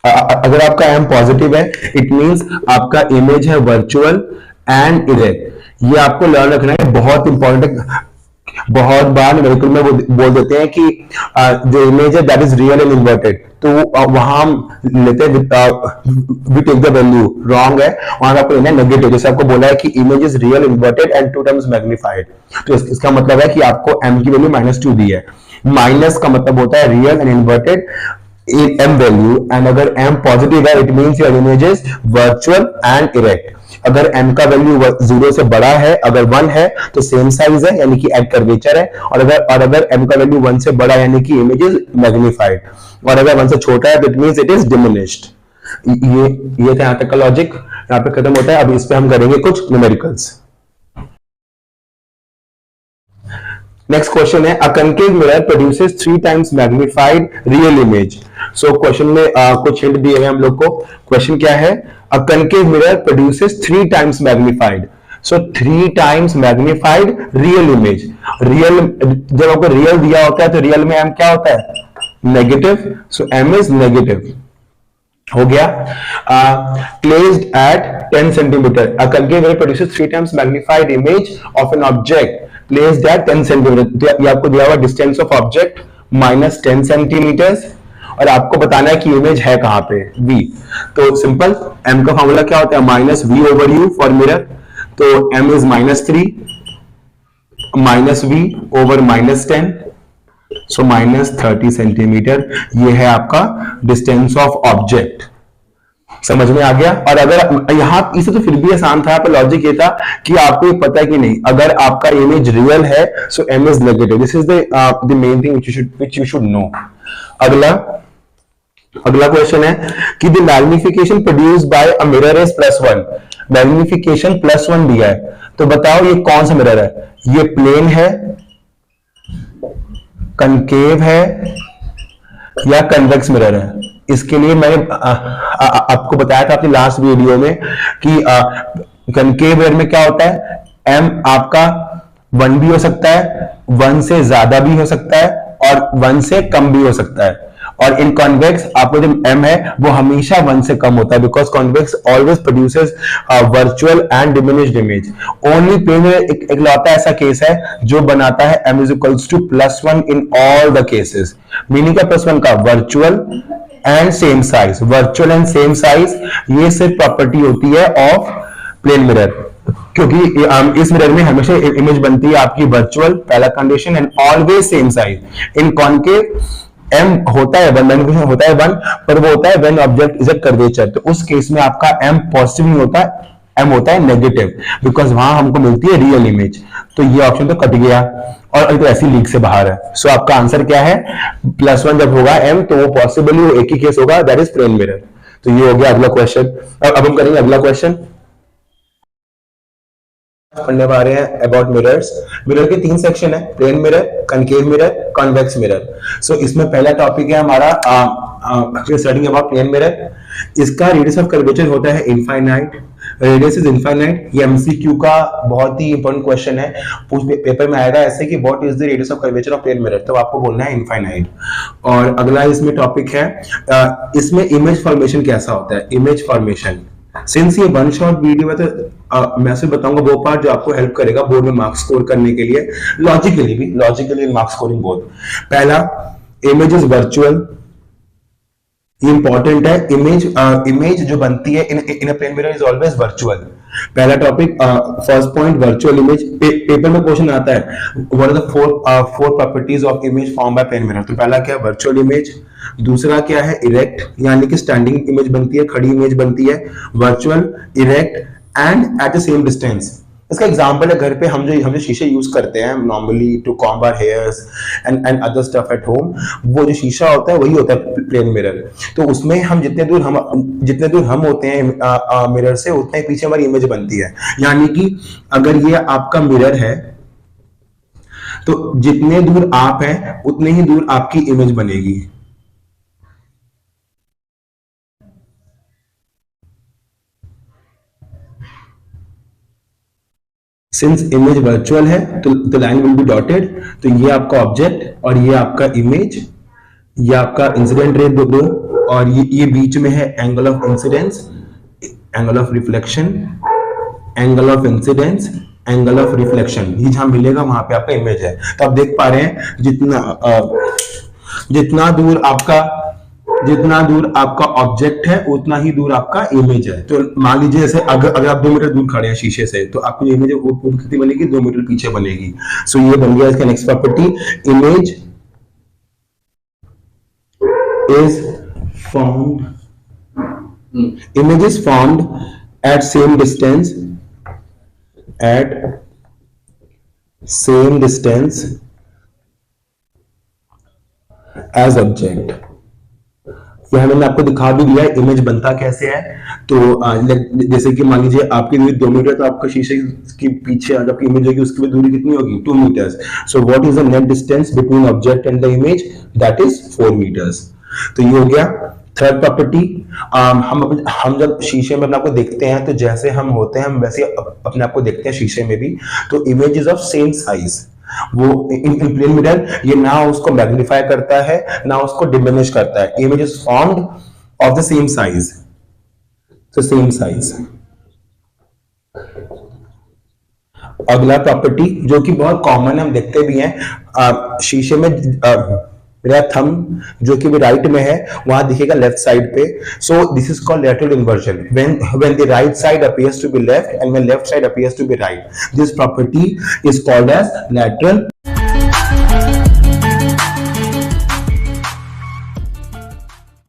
अगर आपका M positive है इट मींस आपका इमेज है वर्चुअल एंड इरेक्ट। ये आपको लर्न रखना है, बहुत इंपॉर्टेंट है। बहुत बार न्यूमेरिकल में वो बोल देते हैं कि जो इमेज है that is real and inverted, तो वहां हम लेते हैं we take the value, wrong है, वहां आपको लेना है नेगेटिव। जैसे आपको बोला है कि image is real inverted and 2 times magnified, तो इसका मतलब है कि आपको m की वैल्यू -2 दी है। माइनस का मतलब होता है real and inverted m value, and अगर m पॉजिटिव है it means your image is virtual and erect. अगर m का वैल्यू 0 से बड़ा है, अगर 1 है तो सेम साइज है यानी कि एड कर्वेचर है, और अगर m का वैल्यू 1 से बड़ा यानी कि इमेज इज मैग्नीफाइड, और अगर 1 से छोटा है तो it means it is diminished. ये था यहां तक का लॉजिक, यहां पे खत्म होता है। अब इस पे हम करेंगे कुछ न्यूमेरिकल्स। नेक्स्ट क्वेश्चन है, a concave mirror produces 3 times magnified real image. So question में कुछ हिंट दिए हैं हम लोग को। क्वेश्चन क्या है, a concave mirror produces 3 times magnified. So 3 times magnified real image. Real, जब आपको रियल दिया होता है तो रियल में m क्या होता है, negative, so m is negative. हो गया। Placed at 10 centimetre, a concave mirror produces 3 times magnified image of an object placed at 10 centimetre. ये आपको दिया हुआ डिस्टेंस ऑफ ऑब्जेक्ट -10 सेंटीमीटर्स, और आपको बताना है कि इमेज है कहां पे, v। तो सिंपल, m का फॉर्मूला क्या होता है, -v/u फॉर मिरर, तो m is -3 -v over -10, so -30 centimetre. ये है आपका डिस्टेंस ऑफ ऑब्जेक्ट। समझ में आ गया। और अगर यहां इसे तो फिर भी आसान था, पर लॉजिक ये था कि आपको ये पता है कि नहीं, अगर आपका इमेज रियल है सो m is negative. This is the main thing which you should know. अगला क्वेश्चन है कि the magnification produced by a mirror is +1। Magnification +1 दिया है, तो बताओ ये कौन सा मिरर है, ये प्लेन है, कनकेव है, या कन्वेक्स मिरर है। इसके लिए मैंने आपको बताया था अपनी लास्ट वीडियो में कि कनकेव मिरर में क्या होता है, m आपका 1 भी हो सकता है, 1 से ज्यादा भी हो सकता है, और 1 से कम भी हो सकता है। और इन कॉन्वेक्स आपको जो m है वो हमेशा 1 से कम होता है, because convex always produces virtual and diminished image. Only plane में इकलौता ऐसा केस है जो बनाता है m is equals to +1 in all the cases. Meaning का +1 का virtual and same size, virtual and same size, ये सिर्फ प्रॉपर्टी होती है ऑफ प्लेन मिरर, क्योंकि इस मिरर में हमेशा इमेज बनती है आपकी वर्चुअल, पहला condition, and always same size. In concave m होता है 1, मैग्निफिकेशन होता है 1, पर वो होता है when object is a curvature, तो उस केस में आपका m पॉजिटिव नहीं होता, m होता है नेगेटिव, बिकॉज वहां हमको मिलती है रियल इमेज। तो ये ऑप्शन तो कट गया, और तो ऐसी लीग से बाहर है। सो आपका आंसर क्या है, +1 जब होगा m तो वो पॉसिबली वो एक ही केस होगा, दैट इज प्लेन मिरर। तो ये हो गया अगला क्वेश्चन। अब हम करेंगे अगला क्वेश्चन, पढ़ने वाले हैं अबाउट मिरर्स। मिरर के 3 सेक्शन है, plane mirror, concave mirror, convex mirror. So इसमें पहला टॉपिक है हमारा स्टडिंग अबाउट प्लेन मिरर। इसका रेडियस ऑफ कर्वेचर होता है इनफाइनाइट, रेडियस इज इनफाइनाइट। ये एमसीक्यू का बहुत ही इंपॉर्टेंट क्वेश्चन है, पेपर में आएगा ऐसे कि what is the radius of curvature of plane mirror, तो आपको बोलना है इनफाइनाइट। और अगला इसमें टॉपिक है, इसमें इमेज फॉर्मेशन कैसा होता है, इमेज फॉर्मेशन। सिंस ये 1 शॉट वीडियो है तो मैं सिर्फ बताऊंगा वो पार्ट जो आपको हेल्प करेगा बोर्ड में मार्क्स स्कोर करने के लिए, लॉजिकली मार्क्स स्कोरिंग बोर्ड। पहला, इमेज इज वर्चुअल, इंपॉर्टेंट है। इमेज जो बनती है in a plane mirror is always virtual. पहला topic, first point, virtual image. Paper में क्वेश्चन आता है what are the four properties of image form by plane mirror. तो पहला क्या है, वर्चुअल इमेज। दूसरा क्या है, इरेक्ट, यानी कि स्टैंडिंग इमेज बनती है, खड़ी इमेज बनती है। Virtual, erect and at the same distance. इसका एग्जांपल है घर पे हम जो शीशे यूज करते हैं normally to comb our hairs and other stuff at home, वो जो शीशा होता है वही होता है प्लेन मिरर। तो उसमें हम जितने दूर हम होते हैं मिरर से, उतने पीछे हमारी इमेज बनती है। यानी कि अगर ये आपका मिरर है तो जितने दूर आप हैं उतने ही दूर आपकी इमेज बनेगी। सिंस इमेज वर्चुअल है तो लाइन विल बी डॉटेड, तो ये आपका ऑब्जेक्ट और ये आपका इमेज, ये आपका इंसिडेंट रे दो और ये बीच में है angle of incidence, angle of reflection, angle of incidence, angle of reflection, ये जहां मिलेगा वहां पे आपका इमेज है। तो आप देख पा रहे हैं जितना दूर आपका ऑब्जेक्ट है उतना ही दूर आपका इमेज है। तो मान लीजिए जैसे अगर आप 2 मीटर दूर खड़े हैं शीशे से, तो आपकी इमेज कितनी बनेगी, 2 मीटर पीछे बनेगी। सो ये बन गया इसका next property, image is formed at same distance as object। यह मैंने आपको दिखा भी दिया है इमेज बनता कैसे है। तो जैसे कि मान लीजिए आपकी दूरी 2 मीटर, तो आपका शीशे के पीछे आपकी इमेज होगी, उसकी दूरी कितनी होगी, 2 metres. So what is the net distance between object and the image, that is 4 metres. तो ये हो गया थर्ड प्रॉपर्टी। हम जब शीशे में अपने आप को देखते हैं, तो जैसे हम होते हैं हम वैसे अपने आप को देखते हैं शीशे में भी। तो image is of same size, वो इन प्लेन मिरर ये ना उसको मैग्नीफाई करता है ना उसको डिमिनिश करता है। Image is formed of the same size, तो सेम साइज। अगला प्रॉपर्टी जो कि बहुत कॉमन है, हम देखते भी हैं शीशे में, मेरा थंब जो कि राइट में है वहां दिखेगा लेफ्ट साइड पे। So this is called lateral inversion, when the right side appears to be left and when left side appears to be right, this property is called as lateral